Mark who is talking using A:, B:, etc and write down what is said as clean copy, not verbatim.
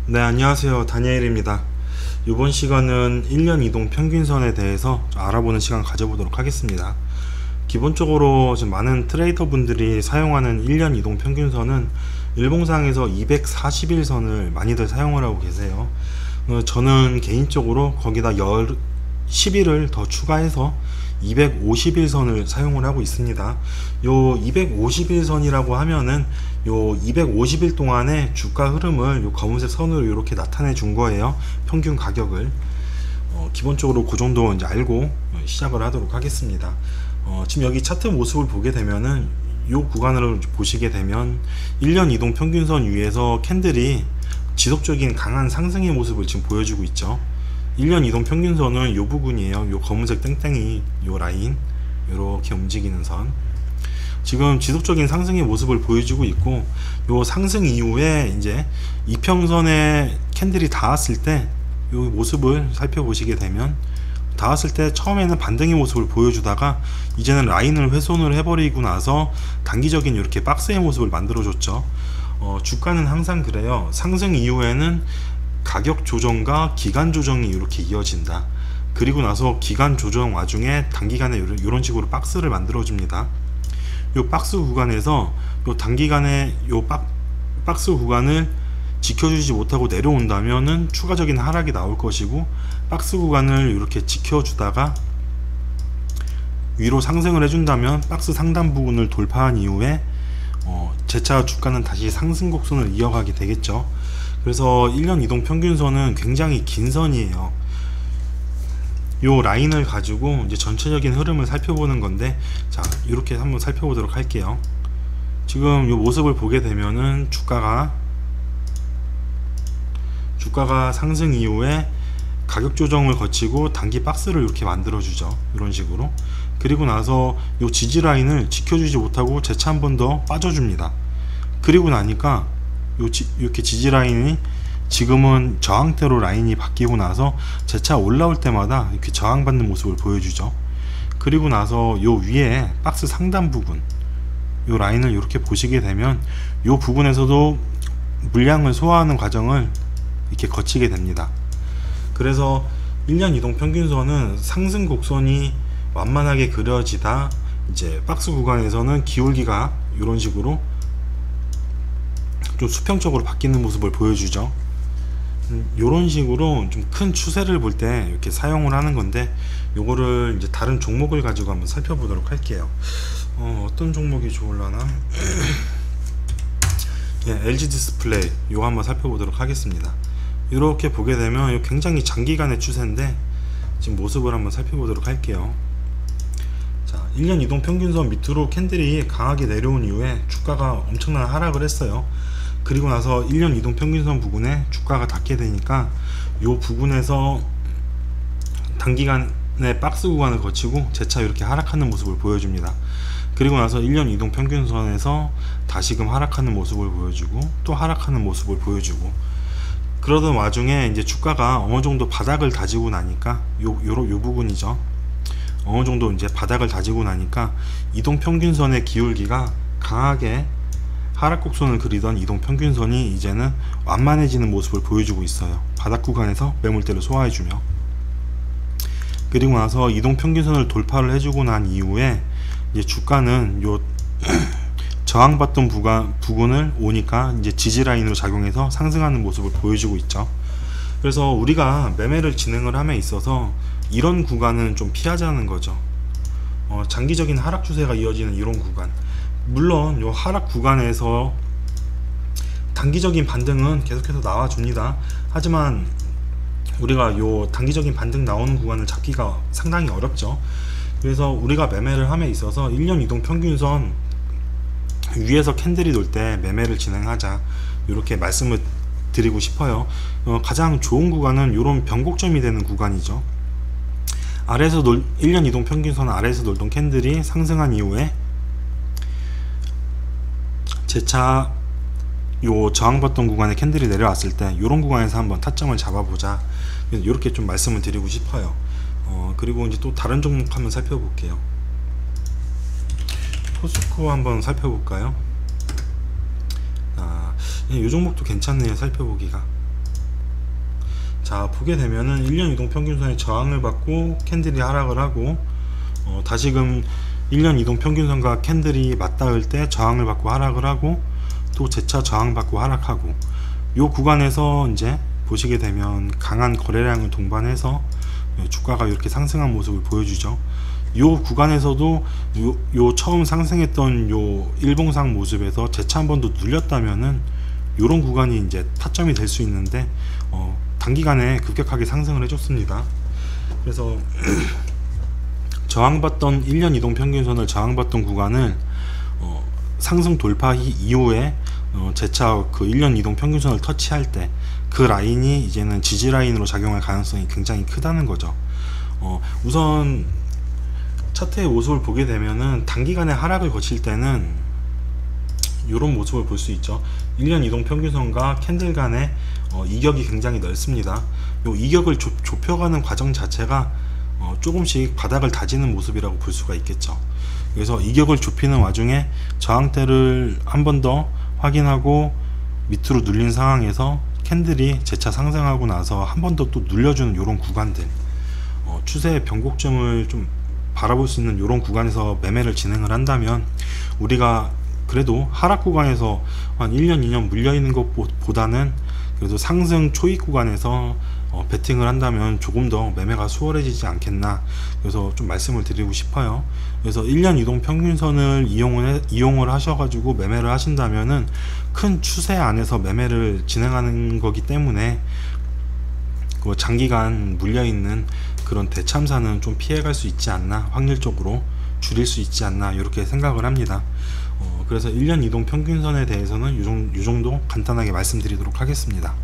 A: 네, 안녕하세요. 다니엘입니다. 이번 시간은 1년 이동 평균선에 대해서 좀 알아보는 시간 가져보도록 하겠습니다. 기본적으로 지금 많은 트레이더 분들이 사용하는 1년 이동 평균선은 일봉상에서 241선을 많이들 사용을 하고 계세요. 저는 개인적으로 거기다 10일을 더 추가해서 251선을 사용을 하고 있습니다. 요 251선이라고 하면은 요 250일 동안의 주가 흐름을 요 검은색 선으로 이렇게 나타내 준 거예요. 평균 가격을. 기본적으로 그 정도 이제 알고 시작을 하도록 하겠습니다. 지금 여기 차트 모습을 보게 되면은 요 구간을 보시게 되면 1년 이동 평균선 위에서 캔들이 지속적인 강한 상승의 모습을 지금 보여주고 있죠. 1년 이동 평균선은 요 부분이에요. 요 검은색 땡땡이 요 라인 이렇게 움직이는 선, 지금 지속적인 상승의 모습을 보여주고 있고, 요 상승 이후에 이제 이평선에 캔들이 닿았을 때 요 모습을 살펴보시게 되면, 닿았을 때 처음에는 반등의 모습을 보여주다가 이제는 라인을 훼손을 해버리고 나서 단기적인 이렇게 박스의 모습을 만들어 줬죠. 주가는 항상 그래요. 상승 이후에는 가격 조정과 기간 조정이 이렇게 이어진다. 그리고 나서 기간 조정 와중에 단기간에 이런 식으로 박스를 만들어 줍니다. 요 박스 구간에서 요 단기간에 요 박스 구간을 지켜주지 못하고 내려온다면은 추가적인 하락이 나올 것이고, 박스 구간을 이렇게 지켜주다가 위로 상승을 해준다면 박스 상단 부분을 돌파한 이후에 재차 주가는 다시 상승 곡선을 이어가게 되겠죠. 그래서 1년 이동 평균선은 굉장히 긴 선이에요. 요 라인을 가지고 이제 전체적인 흐름을 살펴보는 건데, 자, 이렇게 한번 살펴보도록 할게요. 지금 요 모습을 보게 되면은 주가가 상승 이후에 가격 조정을 거치고 단기 박스를 이렇게 만들어 주죠. 이런 식으로. 그리고 나서 요 지지 라인을 지켜주지 못하고 재차 한 번 더 빠져줍니다. 그리고 나니까 이렇게 지지 라인이 지금은 저항대로 라인이 바뀌고 나서 재차 올라올 때마다 이렇게 저항받는 모습을 보여주죠. 그리고 나서 요 위에 박스 상단 부분, 요 라인을 이렇게 보시게 되면 요 부분에서도 물량을 소화하는 과정을 이렇게 거치게 됩니다. 그래서 1년 이동 평균선은 상승 곡선이 완만하게 그려지다 이제 박스 구간에서는 기울기가 이런 식으로 좀 수평적으로 바뀌는 모습을 보여주죠. 이런 식으로 좀 큰 추세를 볼 때 이렇게 사용을 하는 건데, 요거를 이제 다른 종목을 가지고 한번 살펴보도록 할게요. 어떤 종목이 좋을라나? 예, LG 디스플레이 요거 한번 살펴보도록 하겠습니다. 이렇게 보게 되면 굉장히 장기간의 추세인데, 지금 모습을 한번 살펴보도록 할게요. 자, 1년 이동 평균선 밑으로 캔들이 강하게 내려온 이후에 주가가 엄청난 하락을 했어요. 그리고 나서 1년 이동 평균선 부분에 주가가 닿게 되니까 요 부분에서 단기간의 박스 구간을 거치고 재차 이렇게 하락하는 모습을 보여줍니다. 그리고 나서 1년 이동 평균선에서 다시금 하락하는 모습을 보여주고 또 하락하는 모습을 보여주고, 그러던 와중에 이제 주가가 어느 정도 바닥을 다지고 나니까 요 부분이죠. 어느 정도 이제 바닥을 다지고 나니까 이동 평균선의 기울기가 강하게 하락 곡선을 그리던 이동 평균선이 이제는 완만해지는 모습을 보여주고 있어요. 바닥 구간에서 매물대를 소화해주며. 그리고 나서 이동 평균선을 돌파를 해주고 난 이후에 이제 주가는 요 저항받던 부분을 오니까 이제 지지 라인으로 작용해서 상승하는 모습을 보여주고 있죠. 그래서 우리가 매매를 진행을 함에 있어서 이런 구간은 좀 피하자는 거죠. 장기적인 하락 추세가 이어지는 이런 구간, 물론 요 하락 구간에서 단기적인 반등은 계속해서 나와줍니다. 하지만 우리가 요 단기적인 반등 나오는 구간을 잡기가 상당히 어렵죠. 그래서 우리가 매매를 함에 있어서 1년 이동 평균선 위에서 캔들이 돌 때 매매를 진행하자, 이렇게 말씀을 드리고 싶어요. 가장 좋은 구간은 이런 변곡점이 되는 구간이죠. 1년 이동 평균선 아래에서 놀던 캔들이 상승한 이후에 재차 요 저항받던 구간에 캔들이 내려왔을 때 이런 구간에서 한번 타점을 잡아보자, 이렇게 좀 말씀을 드리고 싶어요. 그리고 이제 또 다른 종목 한번 살펴볼게요. 포스코 한번 살펴볼까요? 이 종목도 괜찮네요, 살펴보기가. 자, 보게 되면은 1년 이동 평균선의 저항을 받고 캔들이 하락을 하고, 다시금 1년 이동 평균선과 캔들이 맞닿을 때 저항을 받고 하락을 하고, 또 재차 저항 받고 하락하고, 요 구간에서 이제 보시게 되면 강한 거래량을 동반해서 주가가 이렇게 상승한 모습을 보여주죠. 요 구간에서도 요 처음 상승했던 요 일봉상 모습에서 재차 한 번 더 눌렸다면은 요런 구간이 이제 타점이 될 수 있는데, 단기간에 급격하게 상승을 해줬습니다. 그래서 저항받던 1년 이동 평균선을 저항받던 구간을 상승 돌파 이후에 재차 그 1년 이동 평균선을 터치할 때 그 라인이 이제는 지지 라인으로 작용할 가능성이 굉장히 크다는 거죠. 우선 차트의 모습을 보게 되면은 단기간에 하락을 거칠 때는 이런 모습을 볼 수 있죠. 1년 이동 평균선과 캔들 간의 이격이 굉장히 넓습니다. 이 이격을 좁혀가는 과정 자체가 조금씩 바닥을 다지는 모습이라고 볼 수가 있겠죠. 그래서 이격을 좁히는 와중에 저항대를 한 번 더 확인하고 밑으로 눌린 상황에서 캔들이 재차 상승하고 나서 한 번 더 또 눌려주는 이런 구간들, 추세의 변곡점을 좀 바라볼 수 있는 이런 구간에서 매매를 진행을 한다면, 우리가 그래도 하락 구간에서 한 1년 2년 물려있는 것보다는 그래도 상승 초입 구간에서 베팅을 한다면 조금 더 매매가 수월해지지 않겠나, 그래서 좀 말씀을 드리고 싶어요. 그래서 1년 이동 평균선을 이용을 하셔가지고 매매를 하신다면은 큰 추세 안에서 매매를 진행하는 거기 때문에 그 장기간 물려있는 그런 대참사는 좀 피해갈 수 있지 않나, 확률적으로 줄일 수 있지 않나, 이렇게 생각을 합니다. 그래서 1년 이동 평균선에 대해서는 이 정도 간단하게 말씀드리도록 하겠습니다.